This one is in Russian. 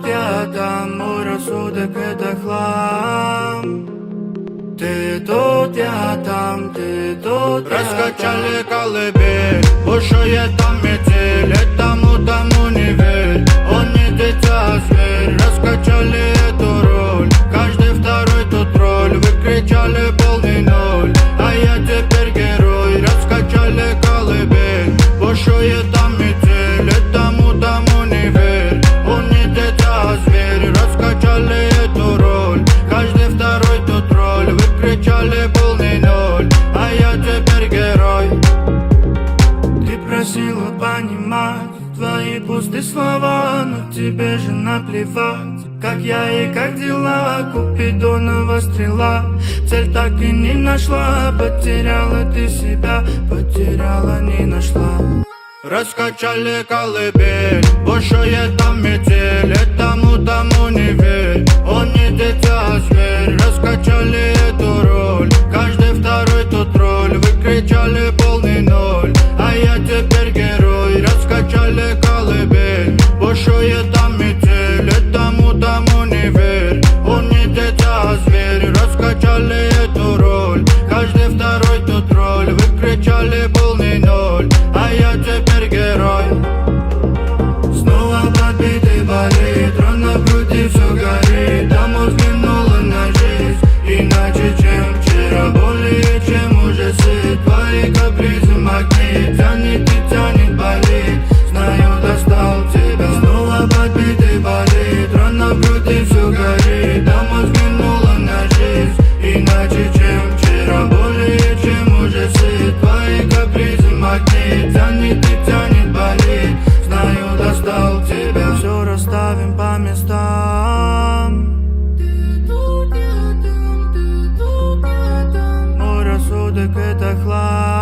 тут, я там, мой рассудок это хлам. Ты тут, я там, ты тут, Раскачали колыбель, бушует там метель, этому тому не верь, он не дитя, а зверь. Раскачали эту роль, каждый второй тут роль, вы кричали полный ноль, а я теперь герой. Раскачали колыбель, бушует там метель, этому тому не верь, он не дитя, а зверь. Раскачали эту роль, каждый второй тут роль, вы кричали полный ноль, а я теперь герой. Ты просила понимать твои пустые слова, но тебе же наплевать, как я и как дела. Купидонова стрела, цель так и не нашла. Потеряла ты себя, потеряла, не нашла. Раскачали колыбель, бушует там метель, этому тому не верь, он не дитя, а зверь. Раскачали эту роль, каждый второй тут роль, вы кричали полный ноль, а я теперь герой. Раскачали колыбель, бушует там метель, этому тому не верь, он не дитя, а зверь. Раскачали эту роль, каждый второй тут роль, вы кричали полный ноль, а я теперь герой. Снова подбитый болит, ран на груди все горит, а мозг взглянула на жизнь иначе, чем вчера. Более чем уже сыт, твои капризы магнит, тянет и тянет, болит, знаю, достал тебя. Снова подбитый болит, ран на груди все горит, а мозг взглянула на жизнь иначе, чем вчера. Более чем уже сыт, твои капризы магнит, тянет и тянет, болит, знаю, достал тебя. Все расставим по местам. Ты тут, я там, ты тут, я там. Мой рассудок это хлам.